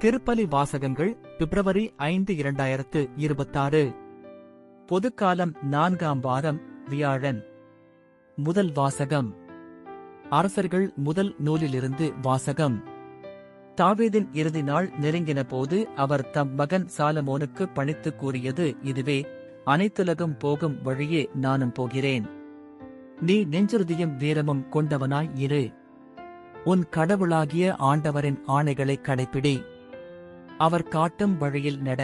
திருப்பலி வாசகங்கள் பிப்ரவரி 5 2026. பொதுக்காலம் 4ஆம் வாரம் வியாழன். முதல் வாசகம் அரசர்கள் முதல் நூலிலிருந்து வாசகம். தாவீதின் இறுதி நாள் நெருங்கின போது அவர் தம் மகன் சாலமோனுக்கு பணித்து கூறியது இதுவே: அனைத்துலகம் போகும் வழியே நானும் போகிறேன். நீ நெஞ்சுறுதியும் வீரமும் கொண்டவனாய் இரு. உன் கடவுளாகிய ஆண்டவரின் ஆணைகளை கடைப்பிடி. அவர் காட்டும் வழியில் நட.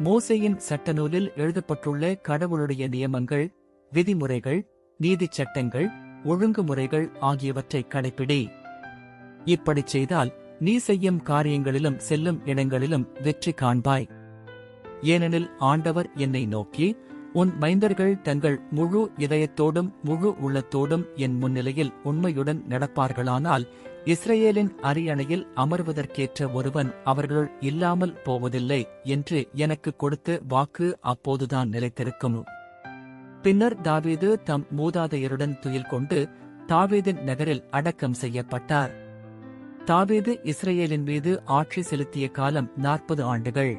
மோசேயின் சட்டநூலில் எழுதப்பட்டுள்ள கடவுளுடைய நியமங்கள், விதிமுறைகள், நீதிச் சட்டங்கள், ஒழுங்குமுறைகள் ஆகியவற்றை கடைப்பிடி. இப்படிச் செய்தால் நீ செய்யும் காரியங்களிலும் செல்லும் இடங்களிலும் வெற்றி காண்பாய். ஏனெனில் ஆண்டவர் என்னை நோக்கி, உன் மைந்தர்கள் தங்கள் முழு இதயத்தோடும் முழு உள்ளத்தோடும் என் முன்னிலையில் உண்மையுடன் நடப்பார்களானால் இஸ்ரவேலின் அரியணையில் அமர்வதற்கேற்ற ஒருவன் அவர்களுள் இல்லாமல் போவதில்லை என்று எனக்கு கொடுத்த வாக்கு அப்போதுதான் நிலைத்திருக்கும். பின்னர் தாவீது தம் மூதாதையருடன் துயில் கொண்டு தாவீதின் நகரில் அடக்கம் செய்யப்பட்டார். தாவீது இஸ்ரவேலின் மீது ஆட்சி செலுத்திய காலம் 40 ஆண்டுகள்.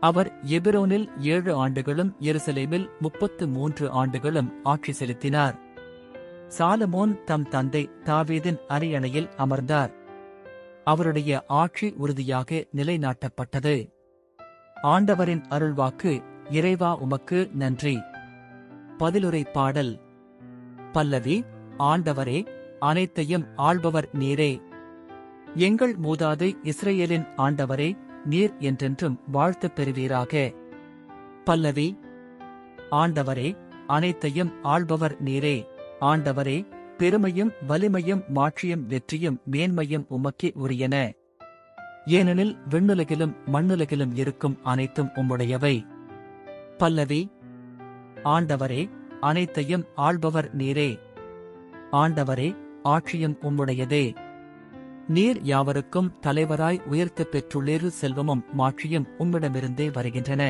அவர் எபிரோனில் 7 ஆண்டுகளும் எருசலேமில் 33 ஆண்டுகளும் ஆட்சி செலுத்தினார். சாலமோன் தம் தந்தை தாவீதின் அரியணையில் அமர்ந்தார். அவருடைய ஆட்சி உறுதியாக நிலைநாட்டப்பட்டது. ஆண்டவரின் அருள்வாக்கு. இறைவா உமக்கு நன்றி. பதிலுரை பாடல். பல்லவி. ஆண்டவரே, அனைத்தையும் ஆள்பவர் நீரே. எங்கள் மூதாதை இஸ்ரவேலின் ஆண்டவரே, நீர் என்றென்றும் வாழ்த்துப் பெறுவீராக. பல்லவி. ஆண்டவரே, அனைத்தையும் ஆள்பவர் நீரே. ஆண்டவரே, பெருமையும் வலிமையும் மாட்சியும் வெற்றியும் மேன்மையும் உமக்கே உரியன. ஏனெனில் விண்ணுலகிலும் மண்ணுலகிலும் இருக்கும் அனைத்தும் உம்முடையவை. பல்லவி. ஆண்டவரே, அனைத்தையும் ஆள்பவர் நீரே. ஆண்டவரே, ஆட்சியும் உம்முடையதே. நீர் யாவருக்கும் தலைவராய் உயர்த்தப் பெற்றுள்ளீரு. செல்வமும் மாட்சியும் உம்மிடமிருந்தே வருகின்றன.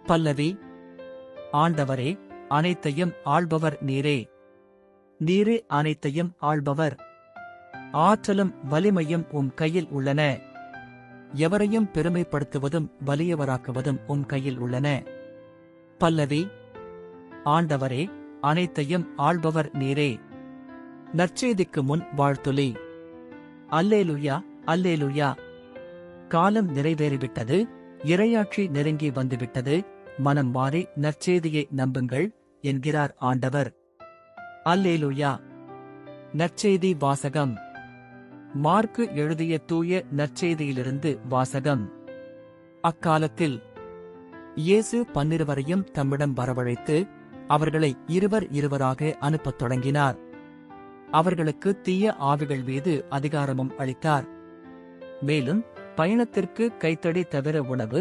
பல்லவி. ஆண்டவரே, அனைத்தையும் ஆள்பவர் நீரே. நீரே அனைத்தையும் ஆள்பவர். ஆற்றலும் வலிமையும் உம் கையில் உள்ளன. எவரையும் பெருமைப்படுத்துவதும் வலியவராக்குவதும் உம் கையில் உள்ளன. பல்லவி. ஆண்டவரே, அனைத்தையும் ஆள்பவர் நீரே. நற்செய்திக்கு முன் வாழ்த்துளி. அல்லேலுயா, அல்லேலுயா. காலம் நிறைவேறிவிட்டது. இறையாட்சி நெருங்கி வந்துவிட்டது. மனம் மாறி நற்செய்தியை நம்புங்கள் என்கிறார் ஆண்டவர். அல்லேலுயா. நற்செய்தி வாசகம். மார்க்கு எழுதிய தூய நற்செய்தியிலிருந்து வாசகம். அக்காலத்தில் இயேசு 12 தம்மிடம் வரவழைத்து அவர்களை இருவராக அனுப்பத் தொடங்கினார். அவர்களுக்கு தீய ஆவிகள் மீது அதிகாரமும் அளித்தார். மேலும் பயணத்திற்கு கைத்தடி தவிர உணவு,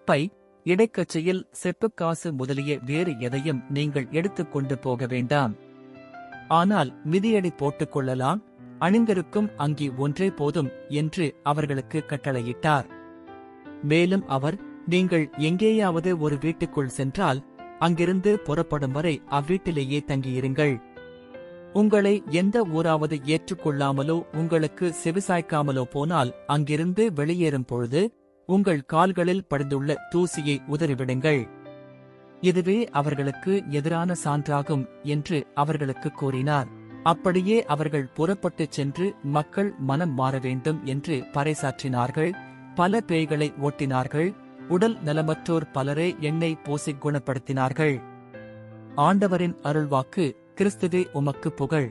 பை, இடைக்கச்சையில் செப்புக்காசு முதலிய வேறு எதையும் நீங்கள் எடுத்துக்கொண்டு போக வேண்டாம். ஆனால் மிதியடி போட்டுக் கொள்ளலாம். அணிந்திருக்கும் அங்கி ஒன்றே போதும் என்று அவர்களுக்கு கட்டளையிட்டார். மேலும் அவர், நீங்கள் எங்கேயாவது ஒரு வீட்டுக்குள் சென்றால் அங்கிருந்து புறப்படும் வரை அவ்வீட்டிலேயே தங்கியிருங்கள். உங்களை எந்த ஊராவது ஏற்றுக்கொள்ளாமலோ உங்களுக்கு செவிசாய்க்காமலோ போனால் அங்கிருந்து வெளியேறும் பொழுது உங்கள் கால்களில் படிந்துள்ள தூசியை உதறிவிடுங்கள். இதுவே அவர்களுக்கு எதிரான சான்றாகும் என்று அவர்களுக்கு கூறினார். அப்படியே அவர்கள் புறப்பட்டுச் சென்று மக்கள் மனம் மாற வேண்டும் என்று பறைசாற்றினார்கள். பல பேய்களை ஓட்டினார்கள். உடல் நலமற்றோர் பலரை எண்ணெய் பூசி குணப்படுத்தினார்கள். ஆண்டவரின் அருள்வாக்கு. கிறிஸ்துவே உமக்கு புகழ்.